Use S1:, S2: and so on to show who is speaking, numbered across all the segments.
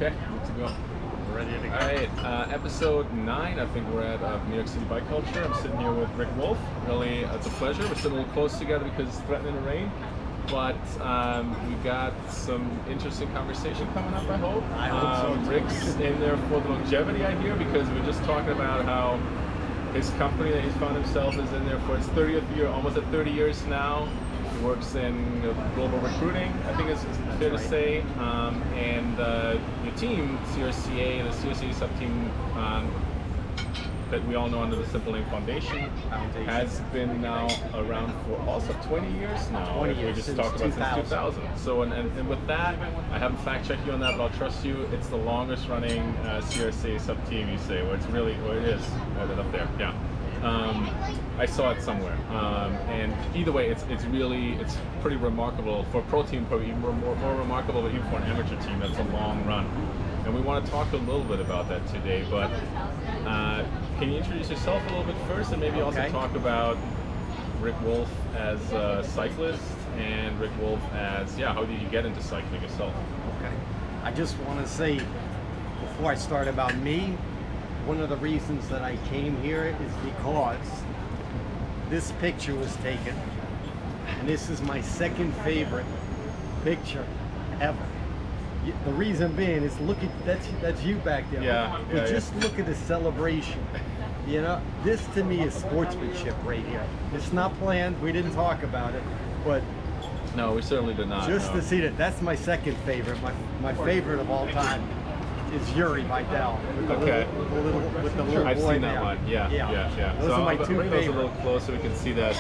S1: Okay, good to go.
S2: We're ready to go.
S1: All right, episode 9. I think we're at New York City Bike Culture. I'm sitting here with Ric Wolf. Really, it's a pleasure. We're sitting a little close together because it's threatening to rain, but we got some interesting conversation coming up.
S2: I hope so.
S1: Ric's in there for the longevity, I hear, because we're just talking about how his company that he's found himself is in there for its 30th year, almost at 30 years now. He works in global recruiting, I think it's fair to say, and your team, CRCA, the CRCA subteam that we all know under the Simple Name Foundation, has been now around for also 20 years now.
S2: 20 years,
S1: we just
S2: since
S1: talked about
S2: 2000.
S1: since 2000. So, and with that, I haven't fact-checked you on that, but I'll trust you. It's the longest running CRCA subteam, you say, where it's really, or it is, up there, yeah. I saw it somewhere, and either way, it's pretty remarkable for a pro team, probably even more remarkable, but even for an amateur team. That's a long run, and we want to talk a little bit about that today. But can you introduce yourself a little bit first, and maybe also talk about Ric Wolf as a cyclist and Ric Wolf as how did you get into cycling yourself?
S2: Okay. I just want to say before I start about me. One of the reasons that I came here is because this picture was taken, and this is my second favorite picture ever. The reason being is look at that's you back there. But just look at the celebration. You know, this to me is sportsmanship right here. It's not planned. We didn't talk about it, but
S1: no, we certainly did not.
S2: Just to see that's my second favorite. My favorite of all time is Yuri Vidal with the little
S1: I've
S2: boy
S1: seen
S2: there.
S1: that one. Yeah.
S2: Those are my two
S1: bring those
S2: favorites.
S1: a little closer. We can see that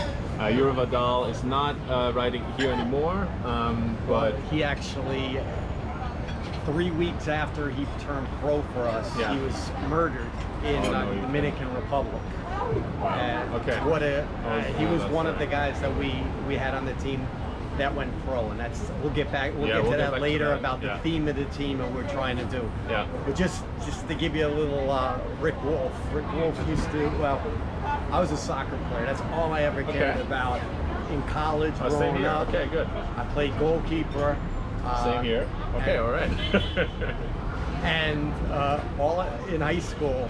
S1: Yuri Vidal is not riding here anymore, but
S2: he actually 3 weeks after he turned pro for us, he was murdered in the Dominican Republic.
S1: Wow.
S2: And what a he was one of the guys that we had on the team that went pro, and we'll get to that later about the theme of the team and what we're trying to do.
S1: Yeah.
S2: But just to give you a little Ric Wolf. Ric Wolf used to, I was a soccer player. That's all I ever cared about in college growing up.
S1: Okay, good.
S2: I played goalkeeper.
S1: Same here. Okay, all right.
S2: And in high school,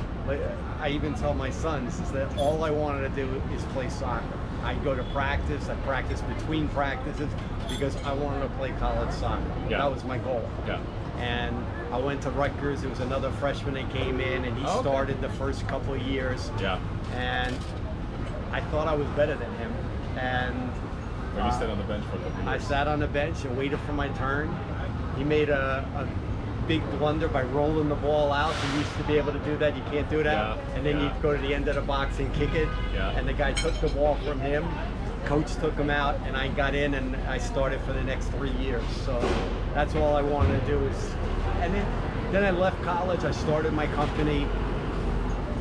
S2: I even tell my sons is that all I wanted to do is play soccer. I'd go to practice. I'd practice between practices because I wanted to play college soccer.
S1: Yeah.
S2: That was my goal.
S1: Yeah.
S2: And I went to Rutgers. There was another freshman that came in, and he started the first couple of years.
S1: Yeah.
S2: And I thought I was better than him. And
S1: you sat on the bench for a couple of years.
S2: I sat on the bench and waited for my turn. He made a big blunder by rolling the ball out. He used to be able to do that. You can't do that. And then you'd go to the end of the box and kick it. And the guy took the ball from him. Coach took him out, and I got in, and I started for the next 3 years. So that's all I wanted to do and then I left college. I started my company,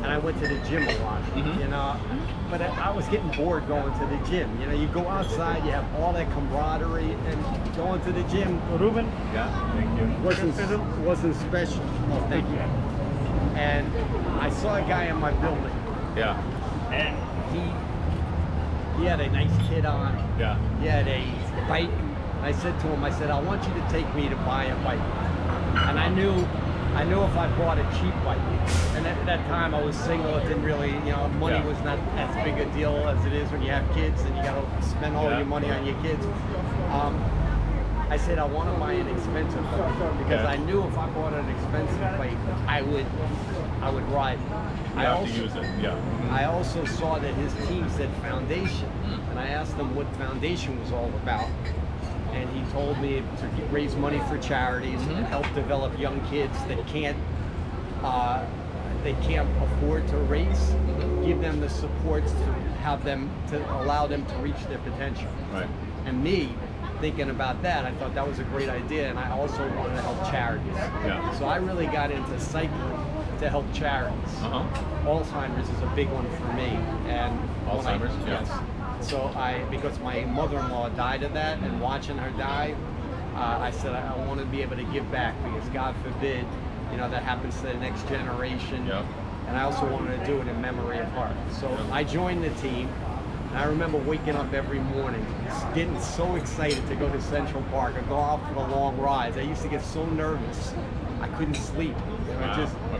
S2: and I went to the gym a lot. You know, but I was getting bored going to the gym. You know, you go outside, you have all that camaraderie, and going to the gym, Ruben,
S1: thank you.
S2: wasn't special. Oh, thank you. And I saw a guy in my building.
S1: Yeah.
S2: And he had a nice kit on.
S1: Yeah.
S2: He had a bike. And I said to him, I want you to take me to buy a bike. And I knew if I bought a cheap bike, and at that time I was single, it didn't really, money was not as big a deal as it is when you have kids and you got to spend all your money on your kids. I said I want to buy an expensive bike because I knew if I bought an expensive bike, I would ride.
S1: I have to use it. Yeah.
S2: I also saw that his team said foundation, and I asked him what foundation was all about. And he told me to raise money for charities and help develop young kids that can't afford to race. Give them the supports to allow them to reach their potential.
S1: Right.
S2: And me, thinking about that, I thought that was a great idea, and I also wanted to help charities. Yeah. So I really got into cycling to help charities. Alzheimer's is a big one for me, and
S1: Alzheimer's,
S2: yes. So because my mother-in-law died of that, and watching her die, I said I want to be able to give back because God forbid, that happens to the next generation.
S1: Yeah.
S2: And I also wanted to do it in memory of her. So I joined the team, And I remember waking up every morning, getting so excited to go to Central Park or go out for the long rides. I used to get so nervous, I couldn't sleep.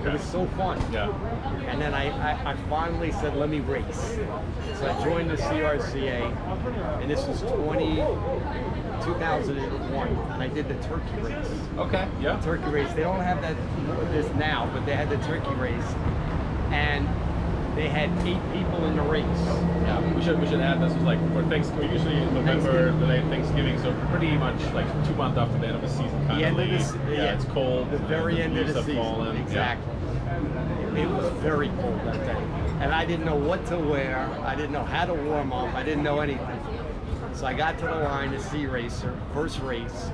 S2: It was so fun.
S1: Yeah.
S2: And then I finally said, let me race. So I joined the CRCA, and this was 2001, and I did the turkey race.
S1: Okay, yeah.
S2: Turkey race. They don't have this now, but they had the turkey race, and they had 8 people in the race.
S1: Yeah, we should add this was like for Thanksgiving, usually November, the late Thanksgiving, so pretty much like 2 months after the end of the season.
S2: The end of
S1: it's cold.
S2: The very end of the season.
S1: Fallen.
S2: Exactly. It was very cold that day, and I didn't know what to wear. I didn't know how to warm up. I didn't know anything. So I got to the line to see racer, first race,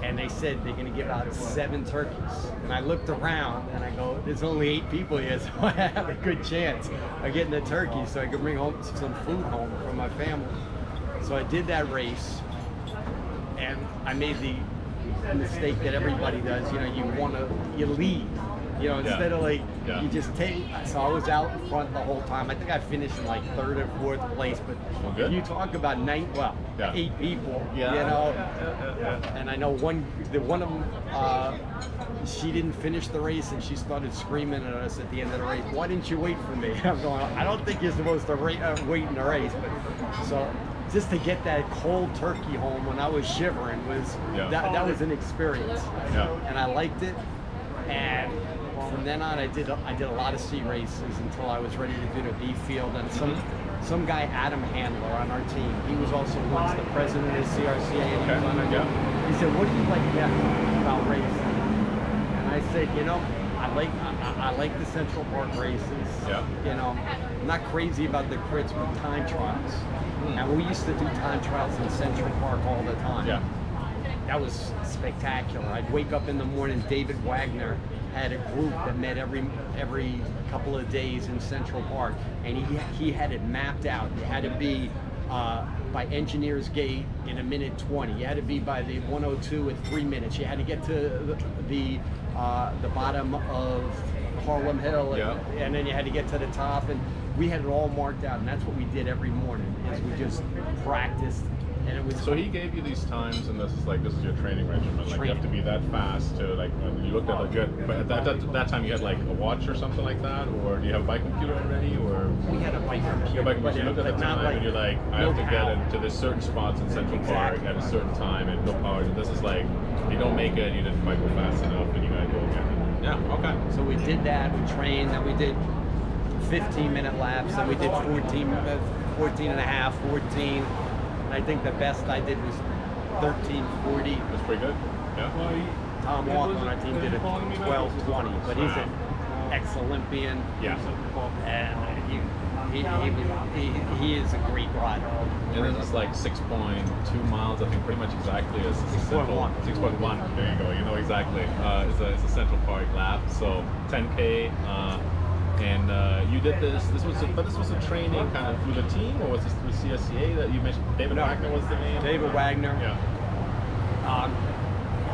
S2: and they said they're going to give out 7 turkeys. And I looked around and I go, there's only 8 people here, so I have a good chance of getting a turkey so I could bring home some food home for my family. So I did that race, and I made the mistake that everybody does. You know, you lead. You know, instead of like, you just take. So I was out in front the whole time. I think I finished in like 3rd or 4th place. But if you talk about 8 people, you know, and I know one of them, she didn't finish the race, and she started screaming at us at the end of the race. Why didn't you wait for me? I'm going, I don't think you're supposed to wait in the race. But so just to get that cold turkey home when I was shivering was that was an experience, and I liked it. And from then on, I did a lot of C races until I was ready to do the B field. And some guy, Adam Handler, on our team, he was also once the president of CRCA, and he was on our team. He said, "What do you like best about racing?" And I said, "You know, I like the Central Park races. You know, I'm not crazy about the crits, but time trials. And we used to do time trials in Central Park all the time. That was spectacular. I'd wake up in the morning. David Wagner had a group that met every couple of days in Central Park, and he had it mapped out. You had to be by Engineers Gate in 1:20. You had to be by the 102 in 3 minutes. You had to get to the bottom of Harlem Hill, and then you had to get to the top. And we had it all marked out, and that's what we did every morning. Is we just practiced. And it was
S1: so he gave you these times, and this is your training regimen. Like you have to be that fast to like when you looked at but at that time you had like a watch or something like that, or do you have a bike computer already, or
S2: we had a bike computer.
S1: But you looked at the time and you're like, I have to get into this certain spots in Central Park at a certain time and no power. And this is like, you don't make it, you didn't quite go fast enough, and you gotta go again. Yeah, okay.
S2: So we did that. We trained, and we did 15-minute laps, and we did 14 and a half, 14. I think the best I did was 13:40.
S1: That's pretty good. Yeah.
S2: Tom Walker on our team did a 12:20, but he's an ex-Olympian.
S1: Yeah.
S2: And he is a great rider.
S1: And this is like 6.2 miles, I think, pretty much exactly as 6.1. 6.1. There you go. You know exactly. It's a Central Park lap. So 10K. And you did this was a training kind of through the team, or was this through CSCA that you mentioned? David Wagner was the name?
S2: David Wagner.
S1: Yeah.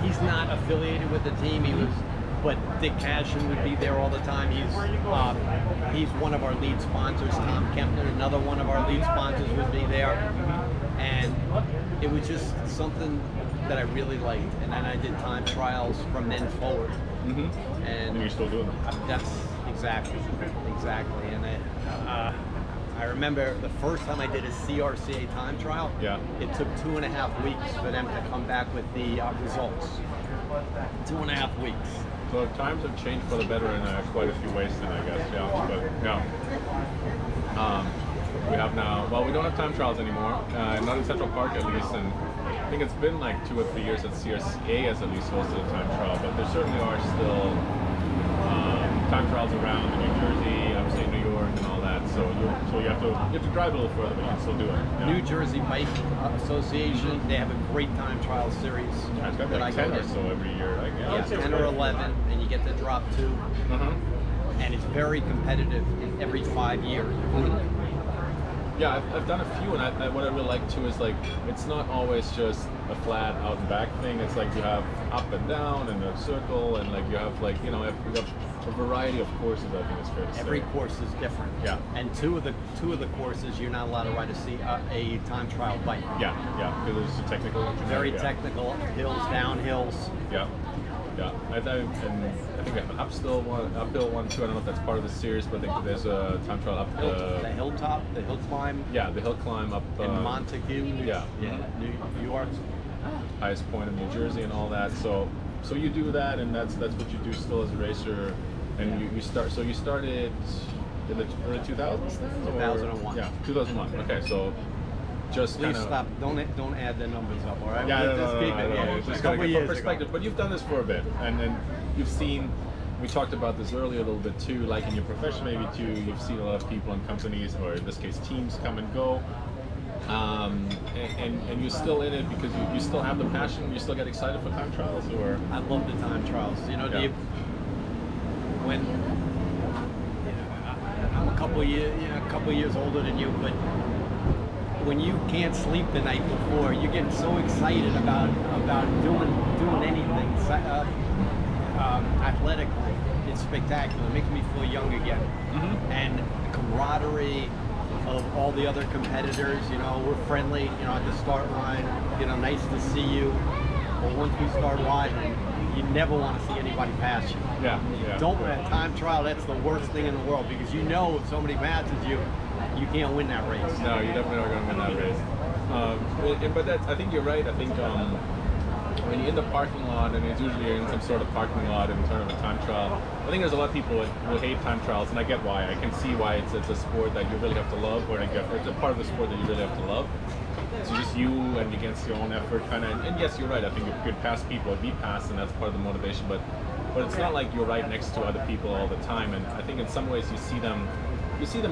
S2: He's not affiliated with the team. But Dick Cashin would be there all the time. He's one of our lead sponsors. Tom Kempner, another one of our lead sponsors, would be there. And it was just something that I really liked. And then I did time trials from then forward. And
S1: you're still doing that?
S2: That's exactly. And I remember the first time I did a CRCA time trial. It took 2.5 weeks for them to come back with the results. 2.5 weeks.
S1: So times have changed for the better in quite a few ways then, I guess. We have now. Well, we don't have time trials anymore. Not in Central Park at least, and I think it's been like 2 or 3 years that CRCA has at least hosted a time trial, but there certainly are still time trials around in New Jersey, obviously New York, and all that. So you have to drive a little further, but you can still do it.
S2: New Jersey Bike Association, they have a great time trial series.
S1: It's got like 10 or so every year.
S2: 10 or 11, and you get to drop 2. And it's very competitive in every 5 years.
S1: Yeah, I've done a few, and what I really like too is like it's not always just a flat out and back thing. It's like you have up and down and a circle, and like you have like you have a variety of courses. I think it's fair to say.
S2: Every course is different.
S1: Yeah.
S2: And two of the courses you're not allowed to ride a time trial bike.
S1: Yeah, because it's a technical.
S2: Very technical, hills, downhills.
S1: Yeah. Yeah, I think we have an uphill one too. I don't know if that's part of the series, but I think there's a time trial up
S2: the hilltop, the hill climb.
S1: Yeah, the hill climb up
S2: in Montague, New York,
S1: highest point in New Jersey, and all that. So you do that, and that's what you do still as a racer, and you start. So you started in the early 2000s then?
S2: 2001.
S1: Yeah, 2001. Okay, so. Just
S2: please stop. Don't add the numbers up. All right.
S1: Yeah,
S2: just keep it. Yeah,
S1: just gotta get perspective. Ago. But you've done this for a bit, and then you've seen. We talked about this earlier a little bit too. Like in your profession, maybe too. You've seen a lot of people and companies, or in this case, teams, come and go. And you're still in it because you still have the passion. You still get excited for time trials, or
S2: I love the time trials. When I'm a couple years older than you, but. When you can't sleep the night before, you get so excited about doing anything athletically. It's spectacular. It makes me feel young again. Mm-hmm. And the camaraderie of all the other competitors. We're friendly. At the start line. Nice to see you. But once we start riding, you never want to see anybody pass you.
S1: Yeah.
S2: Don't at time trial. That's the worst thing in the world because if somebody passes you. You can't win that race.
S1: No, you definitely aren't going to win that race. But I think you're right. I think when you're in the parking lot, and it's usually in some sort of parking lot in terms of a time trial, I think there's a lot of people who hate time trials, and I get why. I can see why it's a sport that you really have to love, or it's a part of the sport that you really have to love. It's just you and against your own effort, kind of. And yes, you're right. I think you could pass people, be passed, and that's part of the motivation. But it's not like you're right next to other people all the time. And I think in some ways you see them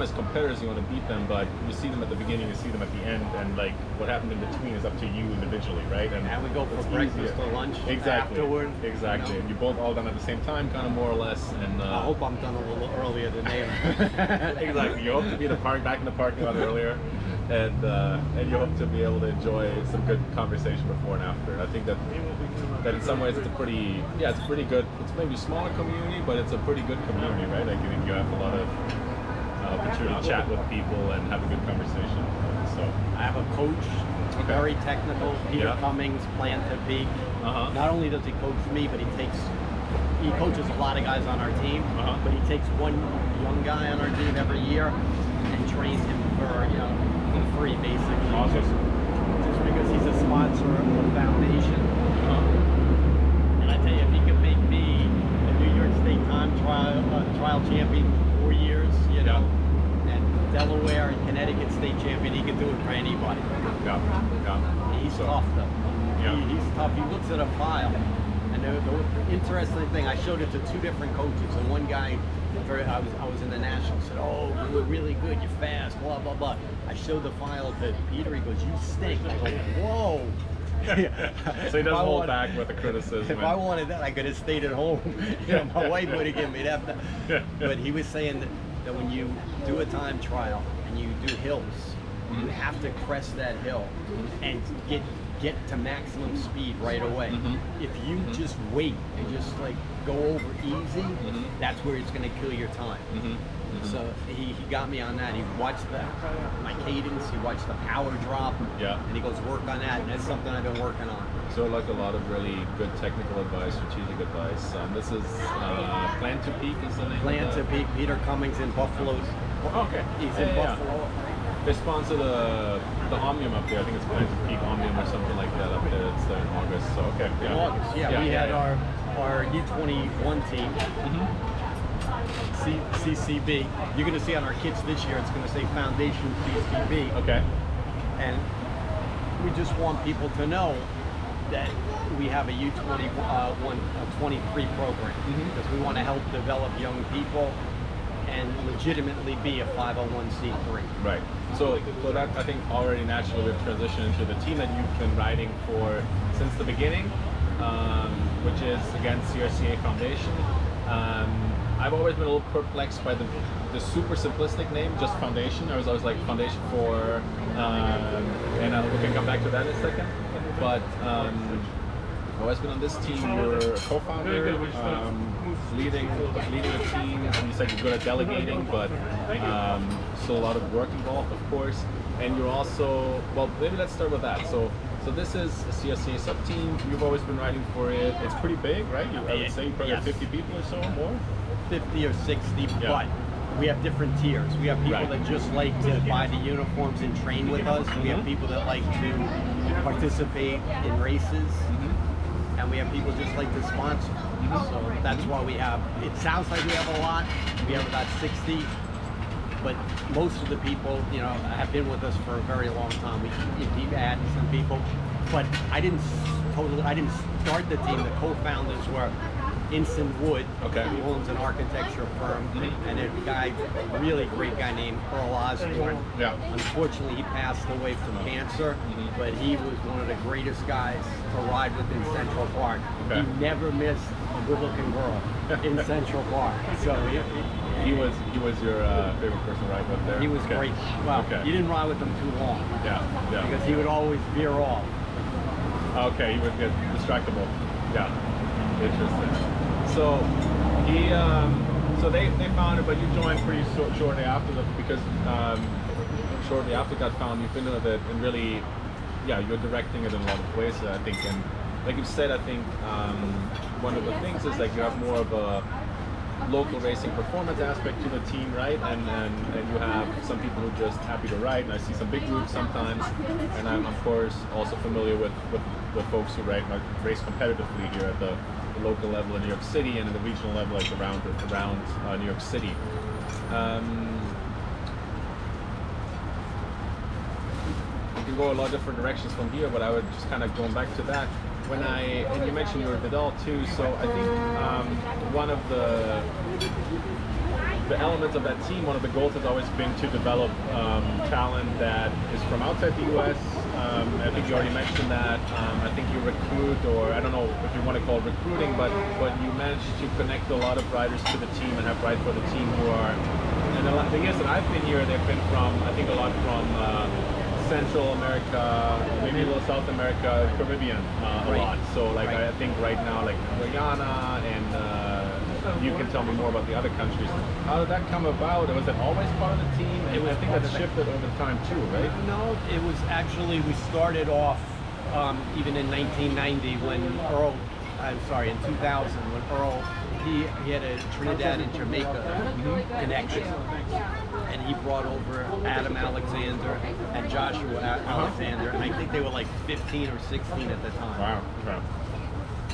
S1: as competitors, you want to beat them, but you see them at the beginning, you see them at the end, and like what happened in between is up to you individually, right? And
S2: we go for breakfast or lunch afterward.
S1: Exactly. And you both all done at the same time, kind of more or less. And
S2: I hope I'm done a little earlier than they are.
S1: Exactly. You hope to be back in the parking lot earlier, and you hope to be able to enjoy some good conversation before and after. And I think that in some ways it's pretty good. It's maybe a smaller community, but it's a pretty good community, right? Like you have a lot of opportunity to chat with people and have a good conversation. So
S2: I have a coach, very technical, Peter Cummings, Plant to Peak. Not only does he coach me, but he coaches a lot of guys on our team. But he takes one young guy on our team every year and trains him for free, basically.
S1: Awesome.
S2: Just because he's a sponsor of the foundation. And I tell you, if he could make me a New York State time trial champion for 4 years, and Delaware and Connecticut state champion, he can do it for anybody. He's tough though. He's tough. He looks at a file, and the interesting thing, I showed it to two different coaches, and one guy, I was in the national, said, "Oh, you look really good. You're fast. Blah blah blah." I showed the file to Peter. He goes, "You stink." I go, "Whoa."
S1: So he doesn't hold back with the criticism.
S2: If I wanted that, I could have stayed at home. My wife would have given me that. But he was saying that when you do a time trial and you do hills, you have to crest that hill and get to maximum speed right away. If you just wait and just like go over easy, that's where it's going to kill your time. So he got me on that. He watched my cadence, he watched the power drop, and he goes, work on that, and that's something I've been working on.
S1: So like a lot of really good technical advice, strategic advice. This is Plan to Peak is the name.
S2: Plan to Peak, Peter Cummings in Buffalo.
S1: Okay.
S2: He's in Buffalo.
S1: They sponsor the Omnium up there. I think it's Plan to Peak Omnium or something like that up there. It's in August. So okay.
S2: In August, we had our U21 team. CCB. You're going to see on our kits this year, it's going to say Foundation CCB.
S1: Okay.
S2: And we just want people to know that we have a U21, 23 program because we want to help develop young people and legitimately be a 501c3.
S1: Right. So that I think already naturally we've transitioned into the team that you've been riding for since the beginning, which is again CRCA Foundation. I've always been a little perplexed by the super simplistic name, just Foundation. I was always like Foundation for, and we can come back to that in a second. But I've always been on this team. You're a co-founder, leading a team. You said you're good at delegating, but still a lot of work involved, of course. And you're also, well, maybe let's start with that. So this is a CRCA sub-team. You've always been writing for it. It's pretty big, right? I would say probably 50 people or so, more?
S2: 50 or 60, but we have different tiers. We have people that just like to buy the uniforms and train with us. We have people that like to participate in races. And we have people just like to sponsor. So that's why we have, it sounds like we have a lot. We have about 60. But most of the people, you know, have been with us for a very long time. We keep adding some people, but I didn't start the team. The co-founders were Instant Wood, who owns an architecture firm, and a guy, a really great guy named Earl Osborne. Unfortunately, he passed away from cancer, but he was one of the greatest guys to ride with in Central Park. He never missed a good-looking girl in Central Park. So
S1: he was your favorite person to ride with there?
S2: He was great. Well, you didn't ride with him too long. Because he would always veer off.
S1: Okay, he would get distractible. Yeah, interesting. So he, so they found it, but you joined pretty shortly after that, because shortly after it got found, you've been with it, and really, you're directing it in a lot of ways, I think. And like you said, I think one of the things is like you have more of a local racing performance aspect to the team, right? And you have some people who are just happy to ride, and I see some big groups sometimes, and I'm of course also familiar with the folks who race competitively here at the local level in New York City and at the regional level, like around New York City. We can go a lot of different directions from here, but I would just kind of going back to that. And you mentioned you were Vidal too, so I think one of the elements of that team, one of the goals has always been to develop talent that is from outside the U.S. I think you already mentioned that. I think you recruit, or I don't know if you want to call it recruiting, but you managed to connect a lot of riders to the team and have riders for the team who are, and the thing is that I've been here, they've been from, I think a lot from Central America, maybe a little South America, Caribbean a lot. So like I think right now like Guyana, and you can tell me more about the other countries. How did that come about? Was it always part of the team? And I think that's shifted over time too, right?
S2: No, it was actually, we started off even in 1990 when in 2000 when Earl, he had a Trinidad and Jamaica connection. And he brought over Adam Alexander and Joshua Alexander, and I think they were like 15 or 16 at the time.
S1: Wow.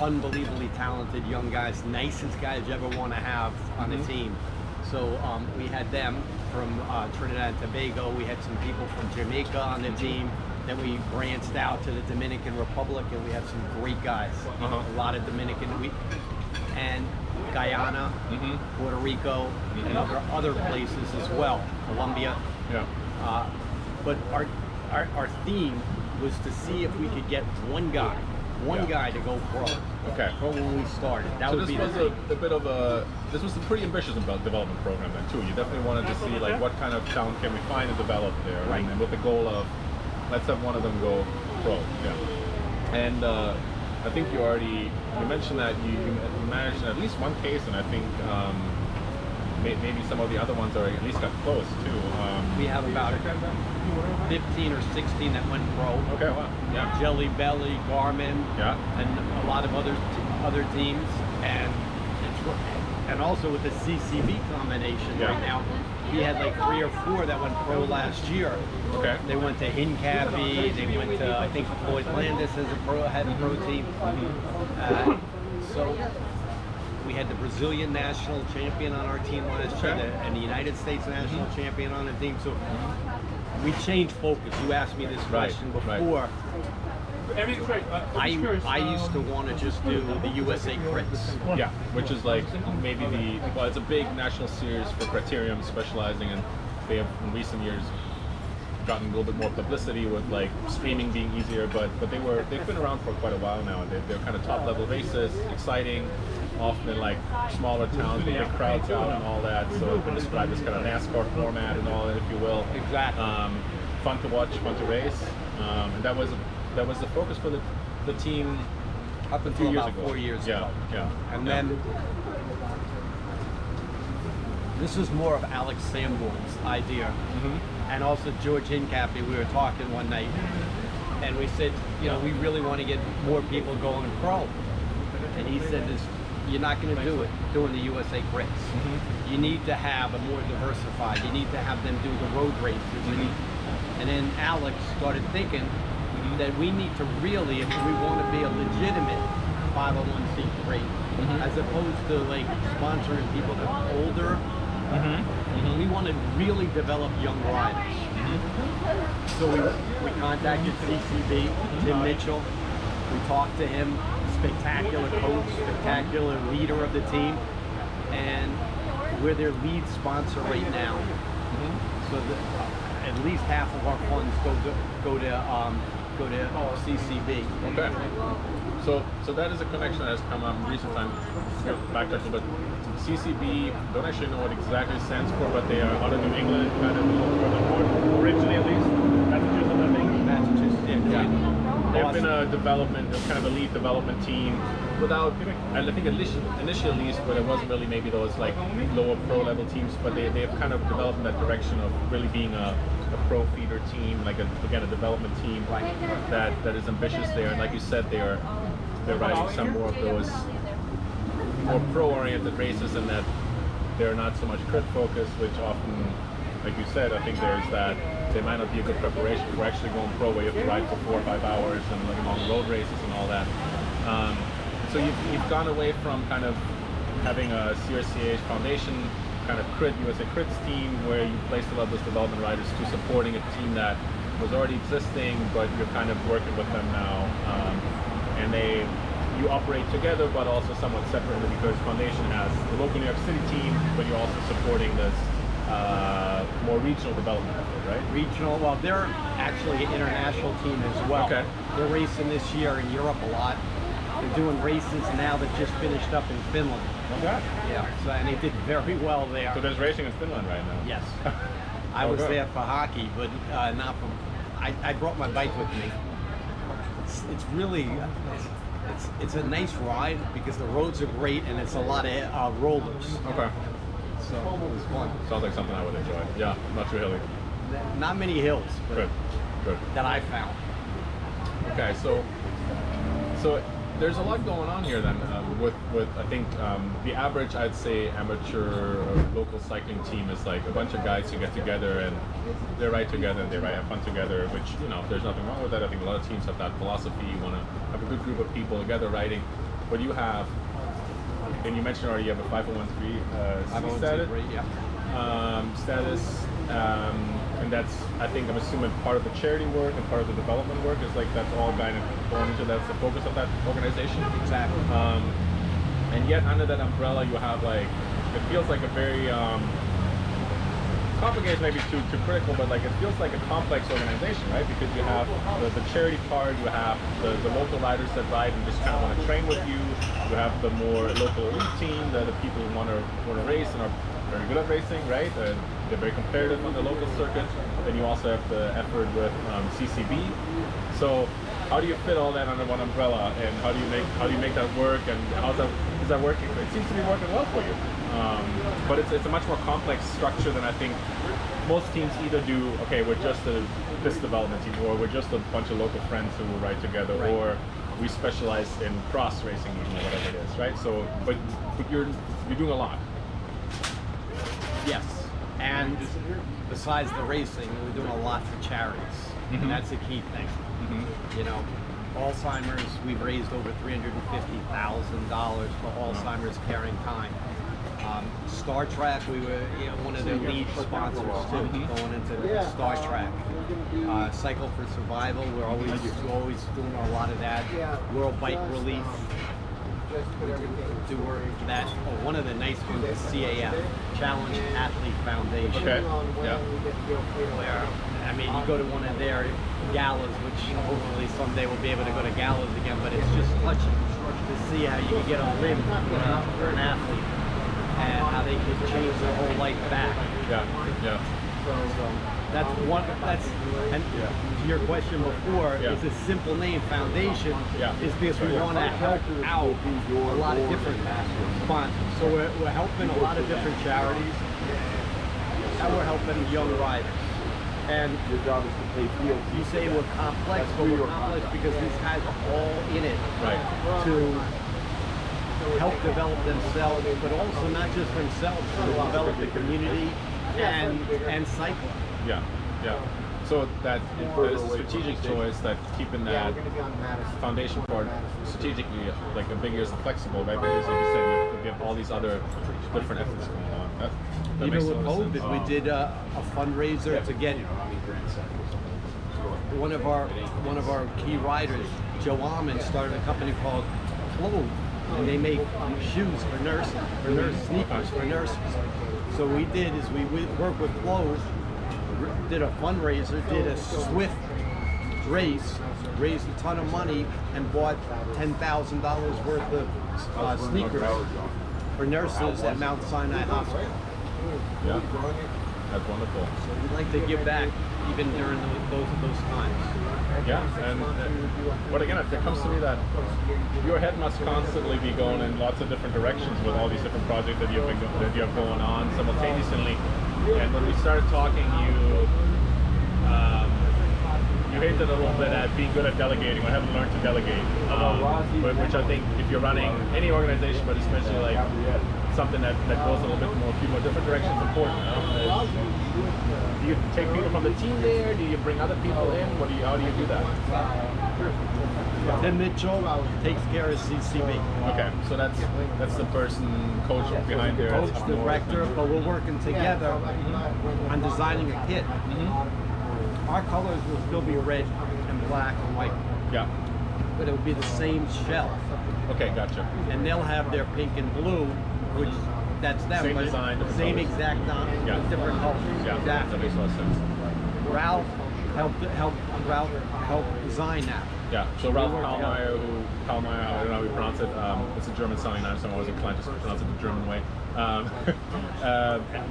S2: Unbelievably talented young guys, nicest guys you ever want to have on the team. So we had them from Trinidad and Tobago. We had some people from Jamaica on the team. Then we branched out to the Dominican Republic, and we have some great guys. A lot of Dominican, and Guyana, Puerto Rico, and other places as well, Colombia. But our theme was to see if we could get one guy to go pro. From when we started. This was
S1: a pretty ambitious development program then too. You definitely wanted to see like what kind of talent can we find and develop there, and with the goal of let's have one of them go pro. And I think you mentioned that you managed at least one case, and I think maybe some of the other ones are at least got close too.
S2: We have about 15 or 16 that went pro.
S1: Okay, wow. Yeah.
S2: Jelly Belly, Garmin, and a lot of other teams, and also with the CCB combination right now, he had like 3 or 4 that went pro last year. They went to Hincapie, they went to, I think Floyd Landis had a pro team. So we had the Brazilian national champion on our team last year, and the United States national champion on the team. So we changed focus. You asked me this question before. I used to want to just do the USA Crits.
S1: Yeah, which is like maybe it's a big national series for criterium specializing, and they have in recent years gotten a little bit more publicity with like streaming being easier, but they've been around for quite a while now, and they're kind of top level races, exciting, often in like smaller towns with big crowds out and all that. So it's been described as kind of NASCAR format and all that, if you will.
S2: Exactly.
S1: Fun to watch, fun to race, and that was the focus for the team
S2: up until about 4 years ago.
S1: Yeah.
S2: And then this is more of Alex Sanborn's idea, and also George Hincapie. We were talking one night, and we said, you know, we really want to get more people going pro. And he said, you're not going to do it doing the USA Crits. You need to have a more diversified. You need to have them do the road races. And then Alex started thinking that we need to really, if we want to be a legitimate 501c3, as opposed to like sponsoring people that are older, we want to really develop young riders. So we contacted CCB, Tim Mitchell. We talked to him, spectacular coach, spectacular leader of the team, and we're their lead sponsor right now. So at least half of our funds go to CCB.
S1: Okay. So that is a connection that has come up in recent time. Backtracking, but CCB, don't actually know what exactly it stands for, but they are out of New England, kind of originally at least. Massachusetts, I think.
S2: Massachusetts, yeah.
S1: They've been a development, kind of elite development team without, I think initially at least, where there wasn't really maybe those like lower pro level teams, but they've kind of developed in that direction of really being a pro feeder team, like a development team that is ambitious there. And like you said, they're riding some more of those more pro-oriented races, and that they're not so much crit focused, which often, like you said, I think there's that they might not be a good preparation for actually going pro, where you have to ride for 4 or 5 hours and like long road races and all that. So you've gone away from kind of having a CRCA Foundation kind of USA Crits team, where you placed a lot of those development riders, to supporting a team that was already existing, but you're kind of working with them now, and you operate together, but also somewhat separately, because Foundation has the local New York City team, but you're also supporting this more regional development effort, right?
S2: Regional, well, they're actually an international team as well.
S1: Okay.
S2: They're racing this year in Europe a lot. They're doing races now that just finished up in Finland.
S1: Okay.
S2: Yeah, so, and they did very well there.
S1: So there's racing in Finland right now?
S2: Yes. I was there for hockey, but not for, I brought my bike with me. It's really, it's a nice ride because the roads are great and it's a lot of rollers.
S1: Okay.
S2: So it was fun.
S1: Sounds like something I would enjoy. Yeah, not too hilly.
S2: Not many hills, but
S1: good.
S2: that I found.
S1: Okay, so there's a lot going on here then with I think the average, I'd say, amateur or local cycling team is like a bunch of guys who get together and they ride together and they have fun together, which, you know, there's nothing wrong with that. I think a lot of teams have that philosophy. You want to have a good group of people together riding. But you have, and you mentioned already, you have a 501c status, and that's, I think, I'm assuming part of the charity work and part of the development work is like that's all kind of going into, that's the focus of that organization.
S2: Exactly.
S1: And yet under that umbrella you have like, it feels like a very complicated, maybe too critical, but like it feels like a complex organization, right? Because you have the charity part, you have the local riders that ride and just kind of want to train with you. You have the more local elite team, the people who want to race and are very good at racing, right? They're very competitive on the local circuit. Then you also have the effort with CCB. So how do you fit all that under one umbrella, and how do you make that work, and is that working? It seems to be working well for you. But it's a much more complex structure than I think most teams either do. Okay, we're just this development team, or we're just a bunch of local friends who will ride together, right, or we specialize in cross racing, even, or whatever it is, right? So, but you're doing a lot.
S2: Yes, and besides the racing, we're doing a lot for charities, and that's a key thing. You know, Alzheimer's, we've raised over $350,000 for Alzheimer's Care in Kind. Star Trek, we were one of the lead sponsors too, going into Star Trek. Cycle for Survival, we're always doing a lot of that. World Bike Relief, do work for that. Oh, one of the nice ones is CAF, Challenge Athlete Foundation.
S1: Okay. Yeah.
S2: Where, I mean, you go to one of their galas, which hopefully someday we'll be able to go to galas again, but it's just touching. to see how you can get a limb for an athlete and how they can change their whole life back.
S1: Yeah, yeah.
S2: So that's one. And to your question before, is a simple name, foundation, is because we want to help out a lot of different sponsors. So we're helping a lot of different charities, and we're helping young riders. And
S3: your job is to pay fields.
S2: You say we're complex, but we're complex because these guys are all in it to help develop themselves, but also not just themselves, but develop the community and cycling.
S1: Yeah, yeah. So that is a strategic choice, that keeping that foundation part strategically like ambiguous and flexible, right? Because like you said, you have all these other different efforts going on. That
S2: even with COVID, we did a fundraiser to get one of our key riders, Joe Almond, started a company called Clove, and they make shoes for nurses, sneakers for nurses. So we did is we worked with Clove, did a fundraiser, did a Swift race, raised a ton of money, and bought $10,000 worth of sneakers for nurses at Mount Sinai Hospital.
S1: Yeah, that's wonderful.
S2: So we'd like to give back even during those times.
S1: Yeah, and but again, it comes to me that your head must constantly be going in lots of different directions with all these different projects that you have going on simultaneously. And when we started talking, you hinted a little bit at being good at delegating, or having learned to delegate, which I think if you're running any organization, but especially like something that goes a little bit more, a few more different directions, important. Do you take people from the team there? Do you bring other people in? How do you do that?
S2: Tim Mitchell takes care of CCB.
S1: Okay, so that's the person, coach behind there.
S2: Coach, director, but we're working together on designing a kit. Our colors will still be red and black and white.
S1: Yeah.
S2: But it will be the same shell.
S1: Okay, gotcha.
S2: And they'll have their pink and blue, which that's them.
S1: Same design,
S2: same exact different colors.
S1: Yeah,
S2: exactly.
S1: that makes a lot of sense.
S2: Ralph helped design that.
S1: Yeah, so Ralph Kallmeyer, I don't know how we pronounce it. It's a German sounding name, so I'm always inclined to pronounce it the German way.
S2: And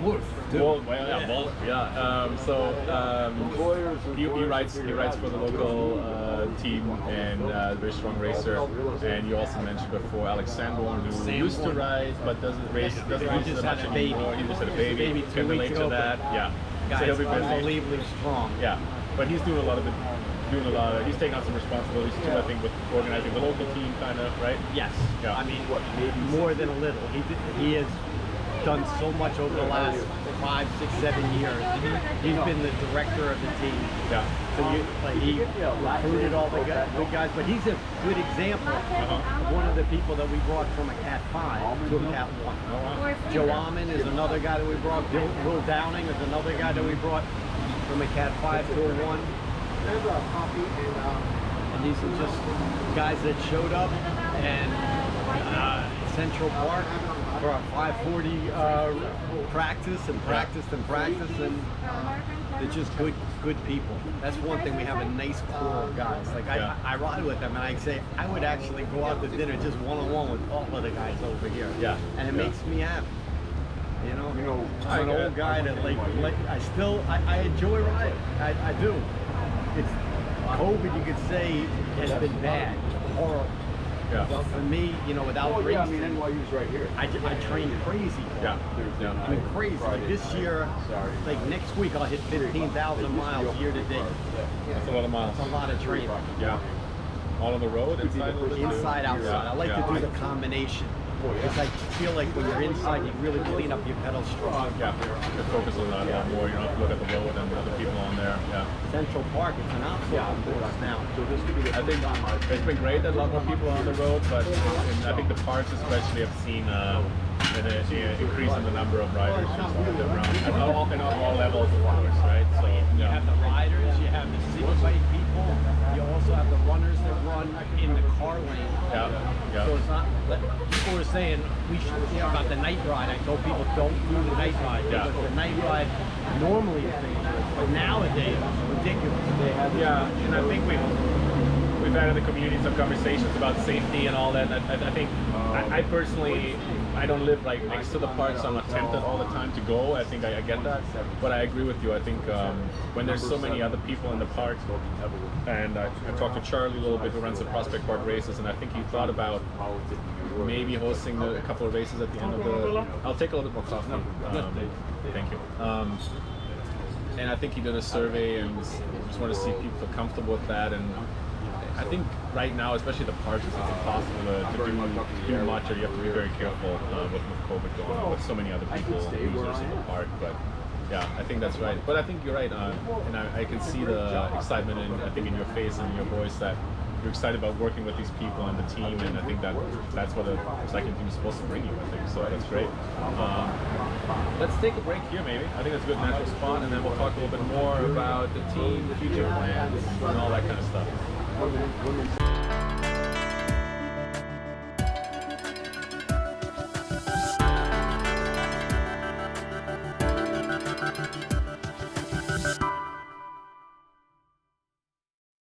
S2: Wolf.
S1: Wolf, yeah, Wolf, yeah. He writes for the local team, and very strong racer. And you also mentioned before Alex Sanborn, who used to ride but doesn't race as much anymore. He just had a baby. Can relate to that. Yeah.
S2: Guys,
S1: so he'll be busy.
S2: Unbelievably strong.
S1: Yeah, but he's doing a lot of it. He's taking on some responsibilities too, I think, with organizing the local team, kind of, right?
S2: Yes.
S1: Yeah.
S2: I mean, more than a little. He has done so much over the last 5, 6, 7 years. He's been the director of the team.
S1: Yeah.
S2: So he recruited all the good guys, but he's a good example of one of the people that we brought from a Cat 5 to a Cat 1.
S1: Oh, wow.
S2: Joe Almond is another guy that we brought. Will Downing is another guy that we brought from a Cat 5 to a 1. And these are just guys that showed up and Central Park for our 540 practice, and they're just good people. That's one thing, we have a nice core of guys. Like I ride with them, and I say I would actually go out to dinner just one-on-one with all of the guys over here. Yeah. And it makes me happy. You know, I'm an old guy that I enjoy riding. I do. It's COVID, you could say, has been bad, horrible.
S1: Yeah.
S2: But for me, without racing,
S3: I mean, NYU's right here.
S2: I train crazy.
S1: Yeah.
S2: I mean, crazy. Like this year, like next week, I'll hit 15,000 miles year to date.
S1: That's a lot of miles.
S2: That's a lot of training.
S1: Yeah. All on the road, inside?
S2: Inside, outside.
S1: Yeah.
S2: I like to do the combination. Because I feel like when you're inside, you really clean up your pedal stroke.
S1: Yeah, you focus on that a lot more. You don't have to look at the road and other people on there. Yeah.
S2: Central Park, it's an obstacle course now.
S1: I think it's been great that a lot more people are on the road, but I think the parks especially have seen an increase in the number of riders who started around at all levels, of course, right? So
S2: you have the riders, you have the city bike people, you also have the runners that run in the car lane.
S1: Yeah.
S2: So it's not, people were saying we should, about the night ride. I told people don't do the night ride because the night ride normally is dangerous, but nowadays it's ridiculous.
S1: Yeah, and I think we've we've had in the community some conversations about safety and all that. And I think I personally, I don't live right next to the park, so I'm not tempted all the time to go. I think I get that, but I agree with you. I think when there's so many other people in the park, and I talked to Charlie a little bit, who runs the Prospect Park races, and I think he thought about maybe hosting a couple of races at the end of the. I'll take a little bit more coffee. Thank you. And I think he did a survey and just want to see if people feel comfortable with that. And I think right now, especially the parks, it's impossible to do much, or you have to be very careful with COVID going on, with so many other people, users in the park. But yeah, I think that's right. But I think you're right, and I can see the excitement in your face and your voice that you're excited about working with these people and the team, and I think that's what a cycling team is supposed to bring you, I think, so that's great. Let's take a break here maybe. I think that's a good natural spot, and then we'll talk a little bit more about the team, the future plans, and all that kind of stuff.